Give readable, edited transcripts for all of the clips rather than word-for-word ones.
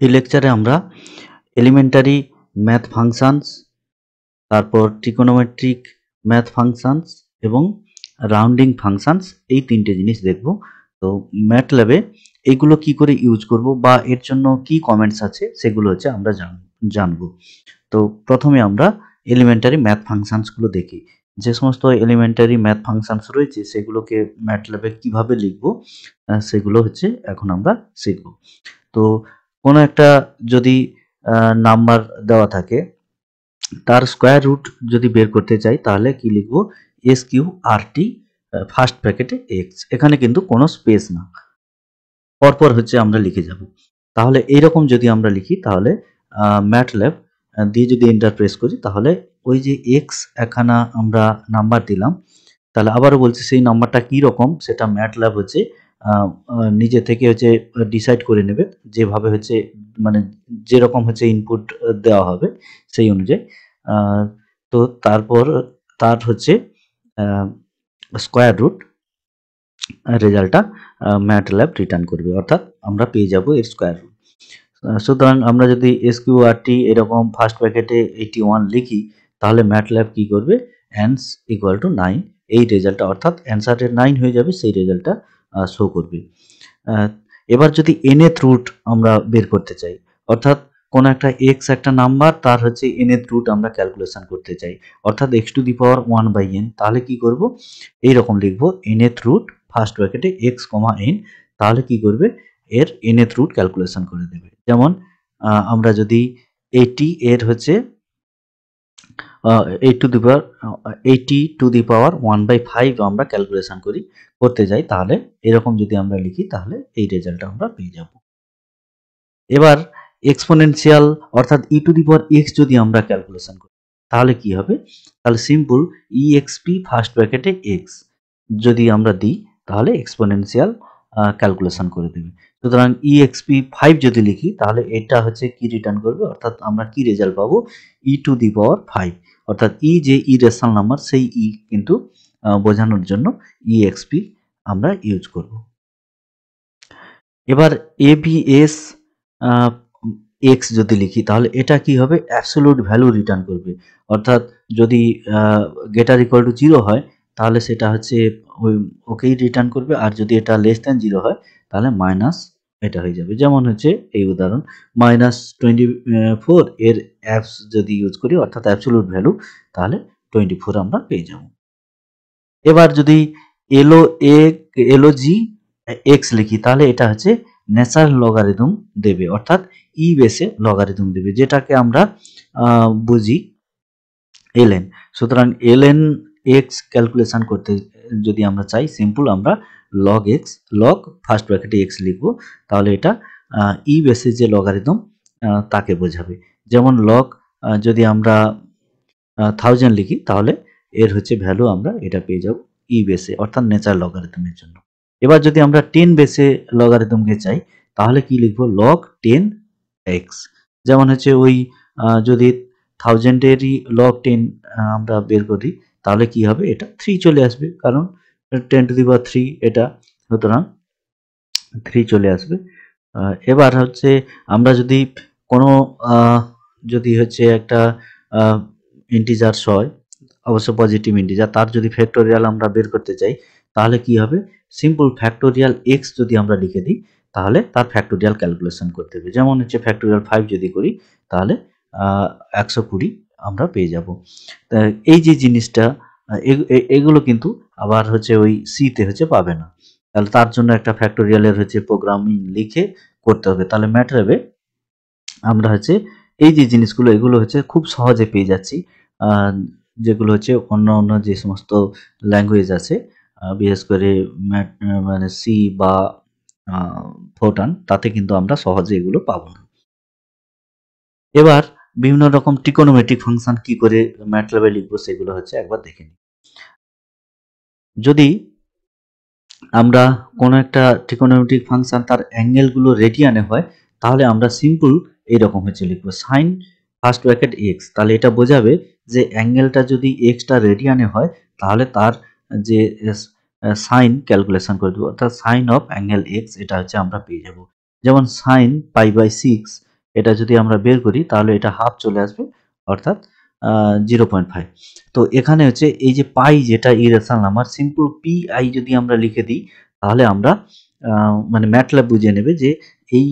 এই লেকচারে আমরা এলিমেন্টারি ম্যাথ ফাংশনস, তারপর ট্রিকোনোমেট্রিক ম্যাথ ফাংশনস এবং রাউন্ডিং ফাংশনস, এই তিনটে জিনিস দেখব। তো ম্যাটল্যাবে এইগুলো কি করে ইউজ করব বা এর জন্য কি কমেন্টস আছে সেগুলো হচ্ছে আমরা জানবো। তো প্রথমে আমরা এলিমেন্টারি ম্যাথ ফাংশনসগুলো দেখি। যে সমস্ত এলিমেন্টারি ম্যাথ ফাংশনস রয়েছে সেগুলোকে ম্যাটল্যাবে কিভাবে লিখব সেগুলো হচ্ছে এখন আমরা শিখব। তো কোনো একটা যদি নাম্বার দেওয়া থাকে, তার স্কোয়ার রুট যদি বের করতে চাই তাহলে কি লিখব? এস কিউ আর টি ফার্স্ট ব্র্যাকেটে এক্স, এখানে কিন্তু কোনো স্পেস না, পরপর হচ্ছে আমরা লিখে যাব। তাহলে এইরকম যদি আমরা লিখি তাহলে ম্যাটল্যাব দিয়ে যদি এন্টার প্রেস করি তাহলে ওই যে এক্স একখানা আমরা নাম্বার দিলাম, তাহলে আবারও বলছি সেই নাম্বারটা কী রকম সেটা ম্যাটল্যাব হচ্ছে নিজে থেকে হচ্ছে ডিসাইড করে নেবে, যেভাবে হচ্ছে মানে যেরকম হচ্ছে ইনপুট দেওয়া হবে সেই অনুযায়ী। তো তারপর তার হচ্ছে স্কোয়ার রুট রেজাল্টটা ম্যাটল্যাব রিটার্ন করবে, অর্থাৎ আমরা পেয়ে যাব এর স্কোয়ার রুট। সুতরাং আমরা যদি এসকিউআরটি এরকম ফার্স্ট ব্র্যাকেটে 81 লিখি তাহলে ম্যাটল্যাব কি করবে? অ্যান্স ইকুয়াল টু 9, এই রেজাল্টটা অর্থাৎ অ্যান্সারের 9 হয়ে যাবে, সেই রেজাল্টটা শো করবে। এবার যদি nth রুট আমরা বের করতে চাই, অর্থাৎ কোন একটা x একটা নাম্বার, তার হচ্ছে nth রুট আমরা ক্যালকুলেশন করতে চাই, অর্থাৎ x to the power 1/n, তাহলে কি করব? এইরকম লিখব nth রুট ফার্স্ট ব্র্যাকেটে x, n, তাহলে কি করবে? এর nth রুট ক্যালকুলেশন করে দেবে। যেমন আমরা যদি 80 এর হচ্ছে 80 টু দি পাওয়ার 1/5 আমরা ক্যালকুলেশন করতে যাই, তাহলে এরকম যদি আমরা লিখি তাহলে এই রেজাল্টটা আমরা পেয়ে যাব। এবার এক্সপোনেনশিয়াল অর্থাৎ ই টু দি পাওয়ার এক্স যদি আমরা ক্যালকুলেশন করি তাহলে কি হবে? তাহলে সিম্পল ইএক্সপি ফার্স্ট ব্র্যাকেটে এক্স যদি আমরা দিই তাহলে এক্সপোনেনশিয়াল ক্যালকুলেশন করে দেবে। সুতরাং ইএক্সপি 5 যদি লিখি তাহলে এটা হচ্ছে কি রিটার্ন করবে, অর্থাৎ আমরা কি রেজাল্ট পাবো? ই টু দি পাওয়ার 5, অর্থাৎ ই যে ইরেশনাল নাম্বার সেই ই কিন্তু বোঝানোর জন্য ইএক্সপি আমরা ইউজ করব। এবার এবিএস এক্স যদি লিখি তাহলে এটা কি হবে? অ্যাবসোলুট ভ্যালু রিটার্ন করবে, অর্থাৎ যদি গ্রেটার ইকুয়াল টু 0 হয় তাহলে সেটা হচ্ছে ওকেই রিটার্ন করবে, আর যদি এটা লেস দ্যান 0 হয় তাহলে মাইনাস এটা হয়ে যাবে। যেমন হচ্ছে এই উদাহরণ -24 এর অ্যাপস যদি ইউজ করি অর্থাৎ অ্যাবসোলুট ভ্যালু, তাহলে 24 আমরা পেয়ে যাব। এবার যদি এলও জি এক্স লিখি তাহলে এটা হচ্ছে ন্যাচারাল লগারিদম দেবে, অর্থাৎ ই বেসে লগারিদম দেবে, যেটাকে আমরা বুঝি এলএন। সুতরাং এলএন এক্স ক্যালকুলেশন করতে যদি আমরা চাই সিম্পল আমরা লগ এক্স, লগ ফার্স্ট ব্র্যাকেটে এক্স লিখব, তাহলে এটা ই বেসে যে লগারিদম তাকে বোঝাবে। যেমন লগ যদি আমরা 1000 লিখি তাহলে এর হচ্ছে ভ্যালু আমরা এটা পেয়ে যাব ই বেসে, অর্থাৎ ন্যাচারাল লগারিদমের জন্য। এবার যদি আমরা 10 বেসে লগারিদমকে চাই তাহলে কি লিখব? Log 10 x. যেমন হচ্ছে ওই যদি 1000 এরই লগ 10 আমরা বের করি তাহলে কি হবে? এটা 3 চলে আসবে, কারণ 10 টু দি পাওয়ার 3 এটা, সুতরাং 3 চলে আসবে। এবার হচ্ছে আমরা যদি কোনো যদি হচ্ছে একটা ইন্টিজার হয়, অবশ্য পজিটিভ ইন্টিজার, তার যদি ফ্যাক্টোরিয়াল আমরা বের করতে চাই তাহলে কি হবে? সিম্পল ফ্যাক্টোরিয়াল এক্স যদি আমরা লিখে দিই তাহলে তার ফ্যাক্টোরিয়াল ক্যালকুলেশন করতে হবে। যেমন হচ্ছে ফ্যাক্টোরিয়াল 5 যদি করি তাহলে 120 আমরা পেয়ে যাব। এই যে জিনিসটা এগুলো কিন্তু আবার হচ্ছে ওই সিতে হচ্ছে পাবে না, তাহলে তার জন্য একটা ফ্যাক্টোরিয়ালের হচ্ছে প্রোগ্রামিং লিখে করতে হবে। তাহলে ম্যাটল্যাবে আমরা হচ্ছে এই যে জিনিসগুলো এগুলো হচ্ছে খুব সহজে পেয়ে যাচ্ছি, যেগুলো হচ্ছে অন্য অন্য যে সমস্ত ল্যাঙ্গুয়েজ আছে বিশেষ করে মানে সি বা ফোটান, তাতে কিন্তু আমরা সহজে এগুলো পাবো না। এবার বিভিন্ন রকম ট্রিকোনোমেট্রিক ফাংশন কি করে ম্যাটল্যাবে লিখবো সেগুলো হচ্ছে একবার দেখে নিই। যদি আমরা কোনো একটা ট্রিকোনোমেট্রিক ফাংশন তার অ্যাঙ্গেলগুলো রেডিয়ানে হয় তাহলে আমরা সিম্পল এইরকম হচ্ছে লিখবো সাইন ফার্স্ট ব্র্যাকেট এক্স, তাহলে এটা বোঝাবে যে অ্যাঙ্গেলটা যদি এক্সটা রেডিয়ানে হয় তাহলে তার যে সাইন ক্যালকুলেশন করে দেবো, অর্থাৎ সাইন অফ অ্যাঙ্গেল এক্স এটা হচ্ছে আমরা পেয়ে যাব। যেমন সাইন π/6 এটা যদি আমরা বের করি তাহলে এটা হাফ চলে আসবে, অর্থাৎ 0.5। তো এখানে হচ্ছে এই যে পাই যেটা irrational number, simple P I যদি আমরা লিখে দিই তাহলে আমরা মানে ম্যাটল্যাব বুঝে নেবে যে এই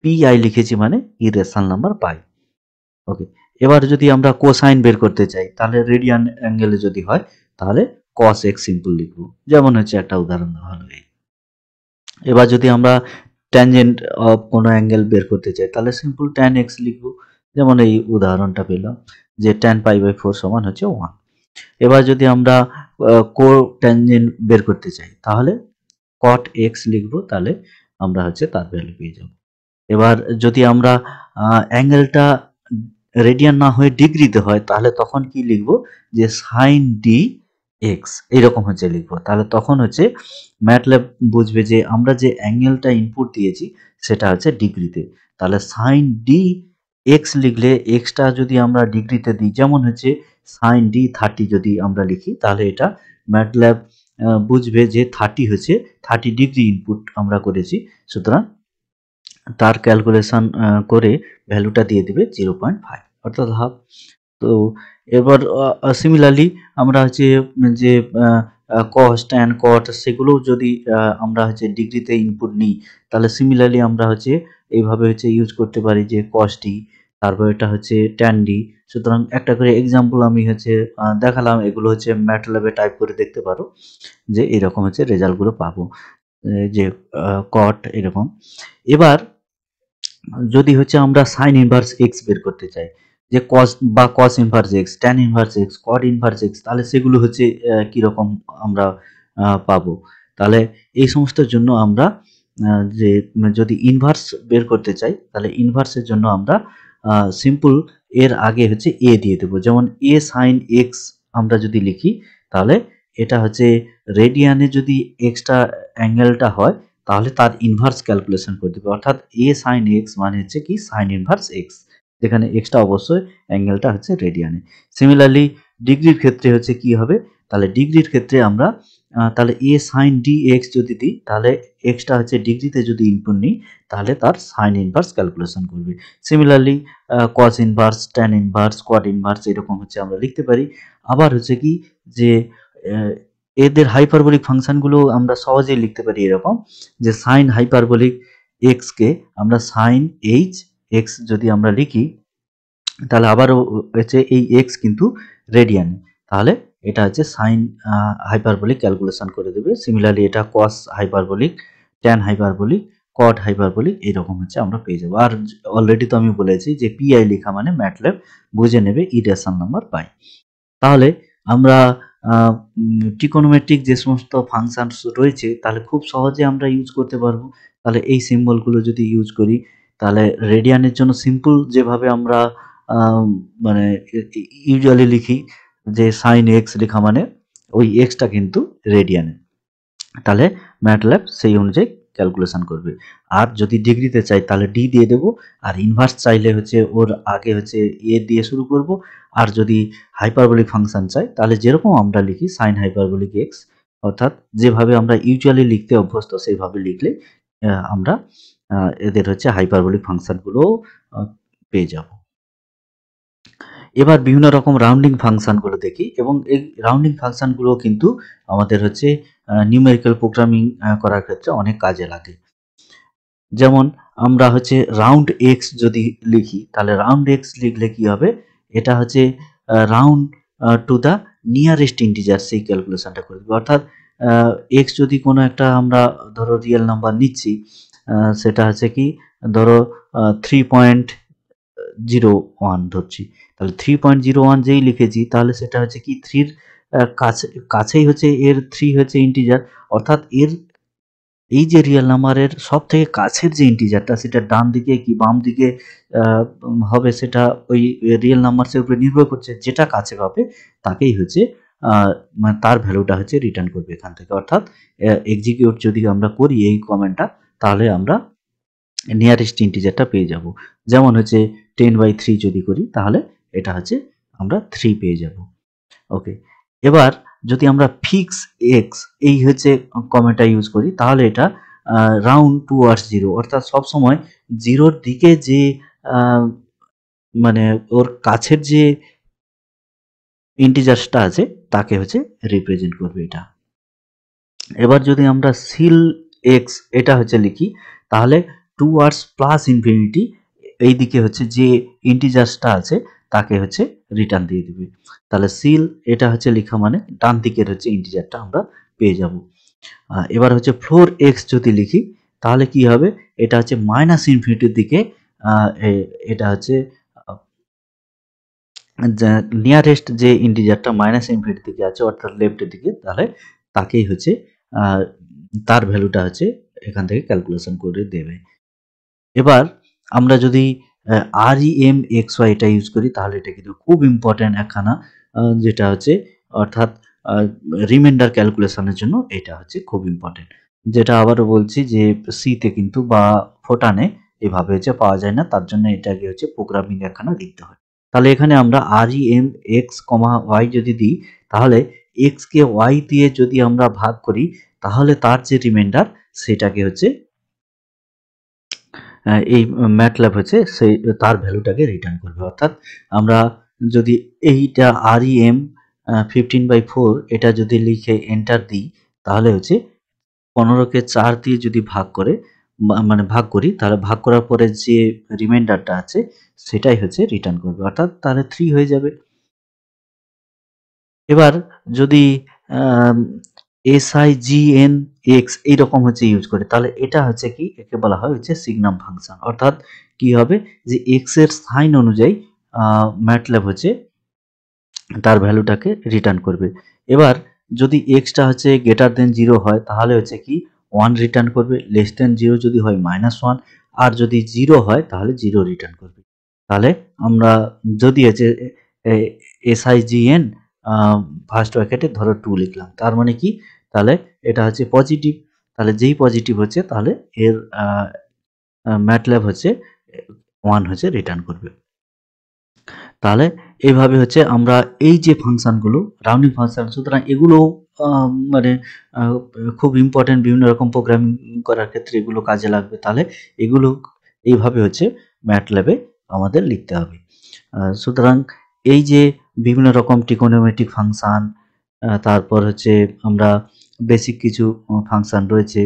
পি আই লিখেছি মানে ইরেশনাল নাম্বার পাই। ওকে, এবার যদি আমরা কোসাইন বের করতে চাই তাহলে রেডিয়ান অ্যাঙ্গেলে যদি হয় তাহলে কস এক্স সিম্পল লিখব, যেমন হচ্ছে একটা উদাহরণ দেওয়া হলো। এবার যদি আমরা ট্যানজেন্ট অফ কোনো অ্যাঙ্গেল বের করতে চাই তাহলে সিম্পল ট্যান এক্স লিখব, যেমন এই উদাহরণটা পেলাম যে ট্যান পাই বাই 4 সমান হচ্ছে 1। এবার যদি আমরা কো ট্যানজেন্ট বের করতে চাই তাহলে কট এক্স লিখব, তাহলে আমরা হচ্ছে তার ভ্যালু পেয়ে যাব। এবার যদি আমরা অ্যাঙ্গেলটা রেডিয়ান না হয়ে ডিগ্রিতে হয় তাহলে তখন কি লিখব, যে সাইন ডি এক্স এইরকম হচ্ছে লিখব। তাহলে তখন হচ্ছে ম্যাটল্যাব বুঝবে যে আমরা যে অ্যাঙ্গেলটা ইনপুট দিয়েছি সেটা হচ্ছে ডিগ্রিতে। তাহলে সাইন ডি এক্স লিখলে এক্সটা যদি আমরা ডিগ্রিতে দিই, যেমন হচ্ছে সাইন ডি 30 যদি আমরা লিখি তাহলে এটা ম্যাটল্যাব বুঝবে যে 30 হচ্ছে 30 ডিগ্রি ইনপুট আমরা করেছি, সুতরাং তার ক্যালকুলেশন করে ভ্যালুটা দিয়ে দিবে 0.5 অর্থাৎ হাফ। তো এবার সিমিলারলি আমরা হচ্ছে যে কস ট্যান কট সেগুলো যদি আমরা হচ্ছে ডিগ্রিতে ইনপুট নিই তাহলে সিমিলারলি আমরা হচ্ছে এইভাবে হচ্ছে ইউজ করতে পারি যে কস ডি, তারপর এটা হচ্ছে ট্যান ডি। সুতরাং একটা করে এক্সাম্পল আমি হচ্ছে দেখালাম, এগুলো হচ্ছে ম্যাটল্যাবে টাইপ করে দেখতে পারো যে এরকম হচ্ছে রেজাল্টগুলো পাবো, যে কট এরকম। এবার যদি হচ্ছে আমরা সাইন ইনভার্স এক্স বের করতে চাই, যে কস বা cos inverse x, tan inverse x, কট ইনভার্স এক্স, তাহলে সেগুলো হচ্ছে কীরকম আমরা পাবো। তাহলে এই সমস্তের জন্য আমরা যে যদি ইনভার্স বের করতে চাই তাহলে ইনভার্সের জন্য আমরা সিম্পল এর আগে হচ্ছে এ দিয়ে দেবো, যেমন এ সাইন এক্স আমরা যদি লিখি তাহলে এটা হচ্ছে রেডিয়ানে যদি এক্সটা অ্যাঙ্গেলটা হয় তাহলে তার ইনভার্স ক্যালকুলেশন করে দেবে, অর্থাৎ এ সাইন এক্স মানে হচ্ছে কি সাইন ইনভার্স এক্স, যেখানে এক্সটা অবশ্যই অ্যাঙ্গেলটা হচ্ছে রেডিয়ানে। সিমিলারলি ডিগ্রির ক্ষেত্রে হচ্ছে কি হবে, তাহলে ডিগ্রির ক্ষেত্রে আমরা তাহলে এ সাইন ডি এক্স যদি দিই তাহলে এক্সটা হচ্ছে ডিগ্রিতে যদি ইনপুট নিই তাহলে তার সাইন ইনভার্স ক্যালকুলেশন করবে। Similarly cos inverse, tan inverse, quad inverse এরকম হচ্ছে আমরা লিখতে পারি। আবার হচ্ছে কি যে এদের হাইপারবোলিক ফাংশনগুলো আমরা সহজেই লিখতে পারি এরকম, যে সাইন হাইপারবোলিক এক্স কে আমরা সাইন এইচ এক্স যদি আমরা লিখি তাহলে আবারও হচ্ছে এই এক্স কিন্তু রেডিয়ানে, তাহলে এটা হচ্ছে সাইন হাইপারবোলিক ক্যালকুলেশন করে দেবে। সিমিলারলি এটা কস হাইপারবোলিক, ট্যান হাইপারবোলিক, কট হাইপারবোলিক এইরকম হচ্ছে আমরা পেয়ে যাবো। আর অলরেডি তো আমি বলেছি যে পিআই লেখা মানে ম্যাটল্যাব বুঝে নেবে ইরেশনাল নাম্বার পাই। তাহলে আমরা ট্রিকোনোমেট্রিক যে সমস্ত ফাংশনস রয়েছে তাহলে খুব সহজে আমরা ইউজ করতে পারবো। তাহলে এই সিম্বলগুলো যদি ইউজ করি তাহলে রেডিয়ানের জন্য সিম্পল যেভাবে আমরা মানে ইউজুয়ালি লিখি যে সাইন এক্স লেখা মানে ওই এক্সটা কিন্তু রেডিয়ানে, তাহলে ম্যাটল্যাব সেই অনুযায়ী ক্যালকুলেশন করবে। আর যদি ডিগ্রিতে চাই তাহলে ডি দিয়ে দেবো, আর ইনভার্স চাইলে হচ্ছে ওর আগে হচ্ছে এ দিয়ে শুরু করব। আর যদি হাইপারবোলিক ফাংশন চাই তাহলে যেরকম আমরা লিখি সাইন হাইপারবোলিক এক্স, অর্থাৎ যেভাবে আমরা ইউজুয়ালি লিখতে অভ্যস্ত সেইভাবে লিখলে আমরা এদের হচ্ছে হাইপারবোলিক ফাংশনগুলো পেয়ে যাব। এবার বিভিন্ন রকম রাউন্ডিং ফাংশনগুলো দেখি, এবং এই রাউন্ডিং ফাংশনগুলো কিন্তু আমাদের হচ্ছে নিউমেরিক্যাল প্রোগ্রামিং করার ক্ষেত্রে অনেক কাজে লাগে। যেমন আমরা হচ্ছে রাউন্ড এক্স যদি লিখি তাহলে রাউন্ড এক্স লিখলে কি হবে, এটা হচ্ছে round to the nearest integer সেই ক্যালকুলেশনটা করে দেবে। অর্থাৎ এক্স যদি কোনো একটা আমরা ধরো রিয়েল নাম্বার নিচ্ছি, সেটা হচ্ছে কি ধরো 3.01 ধরছি, তাহলে 3.01 যেই লিখেছি তাহলে সেটা হচ্ছে কি 3-র কাছেই হচ্ছে এর 3 হচ্ছে ইন্টিজার, অর্থাৎ এর এই যে রিয়েল নাম্বারের সব থেকে কাছের যে ইন্টিজারটা সেটা ডান দিকে কি বাম দিকে হবে সেটা ওই রিয়েল নাম্বারসের উপরে নির্ভর করছে, যেটা কাছে পাবে তাকেই হচ্ছে মানে তার ভ্যালুটা হচ্ছে রিটার্ন করবে এখান থেকে। অর্থাৎ এক্সিকিউট যদি আমরা করি এই কমেন্টটা তাহলে আমরা নিয়ারেস্ট ইন্টিজারটা পেয়ে যাব। যেমন হচ্ছে 10/3 যদি করি তাহলে এটা হচ্ছে আমরা 3 পেয়ে যাব। ওকে, এবার যদি আমরা ফিক্স এক্স এই হচ্ছে কমেন্টটা ইউজ করি তাহলে এটা রাউন্ড টুয়ার্ডস জিরো, অর্থাৎ সবসময় জিরোর দিকে যে মানে ওর কাছের যে ইন্টিজার্সটা আছে তাকে হচ্ছে রিপ্রেজেন্ট করবে এটা। এবার যদি আমরা সিল এক্স এটা হচ্ছে লিখি, তাহলে টুয়ার্ডস প্লাস ইনফিনিটি এই দিকে হচ্ছে যে ইন্টিজার্সটা আছে তাকে হচ্ছে রিটার্ন দিয়ে দিবে। তাহলে সিল এটা হচ্ছে লেখা মানে ডান দিকের হচ্ছে ইন্টিজারটা আমরা পেয়ে যাব। এবার হচ্ছে ফ্লোর এক্স যদি লিখি তাহলে কি হবে, এটা হচ্ছে মাইনাস ইনফিনিটির দিকে, এটা হচ্ছে নিয়ারেস্ট যে ইন্টিজারটা মাইনাস ইনফিনিটি দিকে আছে অর্থাৎ লেফটের দিকে, তাহলে তাকেই হচ্ছে তার ভ্যালুটা হচ্ছে এখান থেকে ক্যালকুলেশন করে দেবে। এবার আমরা যদি REMXY এটা ইউজ করি তাহলে এটা কিন্তু খুব ইম্পর্টেন্ট একখানা, যেটা হচ্ছে অর্থাৎ রিমাইন্ডার ক্যালকুলেশনের জন্য এটা হচ্ছে খুব ইম্পর্টেন্ট। যেটা আবারও বলছি যে সিতে কিন্তু বা ফোটানে এভাবে হচ্ছে পাওয়া যায় না, তার জন্য এটাকে হচ্ছে প্রোগ্রামিং একখানা লিখতে হয়। তাহলে এখানে আমরা REMX, Y যদি দিই তাহলে x কে y দিয়ে যদি আমরা ভাগ করি তাহলে তার যে রিমাইন্ডার সেটাকে হচ্ছে এই ম্যাটল্যাব হচ্ছে সেই তার ভ্যালুটাকে রিটার্ন করবে। অর্থাৎ আমরা যদি এইটা REM 15/4 এটা যদি লিখে এন্টার দিই তাহলে হচ্ছে 15কে 4 দিয়ে যদি ভাগ করে মানে ভাগ করি তাহলে ভাগ করার পরে যে রিমাইন্ডারটা আছে সেটাই হচ্ছে রিটার্ন করবে, অর্থাৎ তাহলে 3 হয়ে যাবে। এবার যদি SIGNX এইরকম হচ্ছে ইউজ করে তাহলে এটা হচ্ছে কি, একে বলা হয় হচ্ছে সিগনাম ফাংশন। অর্থাৎ কি হবে যে x এর সাইন অনুযায়ী ম্যাটল্যাব হচ্ছে তার ভ্যালুটাকে রিটার্ন করবে। এবার যদি এক্সটা হচ্ছে গ্রেটার দেন 0 হয় তাহলে হচ্ছে কি 1 রিটার্ন করবে, লেস দেন 0 যদি হয় -1, আর যদি 0 হয় তাহলে 0 রিটার্ন করবে। তাহলে আমরা যদি হচ্ছে SIGN ফার্স্ট ব্র্যাকেটে ধরো 2 লিখলাম, তার মানে কি তাহলে এটা হচ্ছে পজিটিভ, তাহলে যেই পজিটিভ হচ্ছে তাহলে এর ম্যাটল্যাব হচ্ছে 1 হচ্ছে রিটার্ন করবে। তাহলে এইভাবে হচ্ছে আমরা এই যে ফাংশনগুলো রাউন্ডিং ফাংশন, সুতরাং এগুলো মানে খুব ইম্পর্টেন্ট, বিভিন্ন রকম প্রোগ্রামিং করার ক্ষেত্রে এগুলো কাজে লাগবে। তাহলে এগুলো এইভাবে হচ্ছে ম্যাটল্যাবে আমাদের লিখতে হবে। সুতরাং এই যে বিভিন্ন রকম ট্রিগোনোমেট্রিক ফাংশন, তারপর হচ্ছে আমরা বেসিক কিছু ফাংশন রয়েছে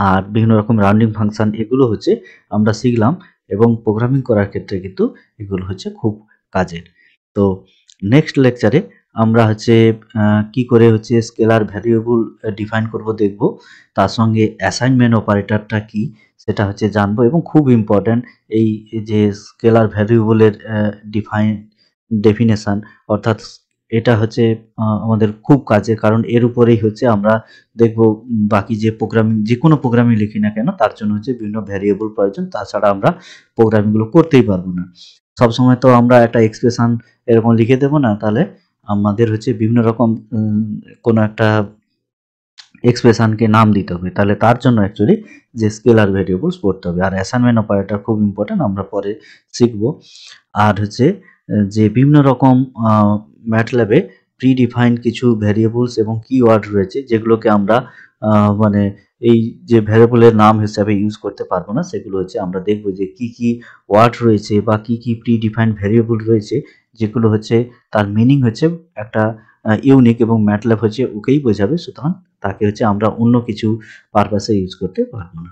আর বিভিন্ন রকম রাউন্ডিং ফাংশন, এগুলো হচ্ছে আমরা শিখলাম এবং প্রোগ্রামিং করার ক্ষেত্রে কিন্তু এগুলো হচ্ছে খুব কাজের। তো নেক্সট লেকচারে আমরা হচ্ছে কি করে হচ্ছে স্কেলার ভ্যারিয়েবল ডিফাইন করব দেখব, তার সঙ্গে অ্যাসাইনমেন্ট অপারেটরটা কি সেটা হচ্ছে জানবো, এবং খুব ইম্পর্ট্যান্ট এই যে স্কেলার ভ্যারিয়েবলের ডেফিনেশন, অর্থাৎ এটা হচ্ছে আমাদের খুব কাজে, কারণ এর উপরেই হচ্ছে আমরা দেখব বাকি যে প্রোগ্রামিং, যে কোনো প্রোগ্রামিং লিখি না কেন তার জন্য হচ্ছে বিভিন্ন ভ্যারিয়েবল প্রয়োজন, তাছাড়া আমরা প্রোগ্রামিংগুলো করতেই পারবো না। সবসময় তো আমরা একটা এক্সপ্রেশন এরকম লিখে দেবো না, তাহলে আমাদের হচ্ছে বিভিন্ন রকম কোনো একটা এক্সপ্রেশনকে নাম দিতে হবে, তাহলে তার জন্য অ্যাকচুয়ালি যে স্কেলার ভেরিয়েবলস পড়তে হবে। আর অ্যাসাইনমেন্ট অপারেটর খুব ইম্পর্টেন্ট, আমরা পরে শিখব। আর হচ্ছে যে বিভিন্ন রকম ম্যাটল্যাবে প্রিডিফাইন্ড কিছু ভ্যারিয়েবলস এবং কিওয়ার্ড রয়েছে যেগুলোকে আমরা মানে এই যে ভ্যারিয়েবলের নাম হিসাবে ইউজ করতে পারবো না, সেগুলো হচ্ছে আমরা দেখব যে কি কি ওয়ার্ড রয়েছে বা কি কি প্রিডিফাইন্ড ভ্যারিয়েবল রয়েছে যেগুলো হচ্ছে তার মিনিং হচ্ছে একটা ইউনিক, এবং ম্যাটল্যাব হচ্ছে ওকেই বোঝাবে, সুতরাং তাকে হচ্ছে আমরা অন্য কিছু পারপাসে ইউজ করতে পারবো না।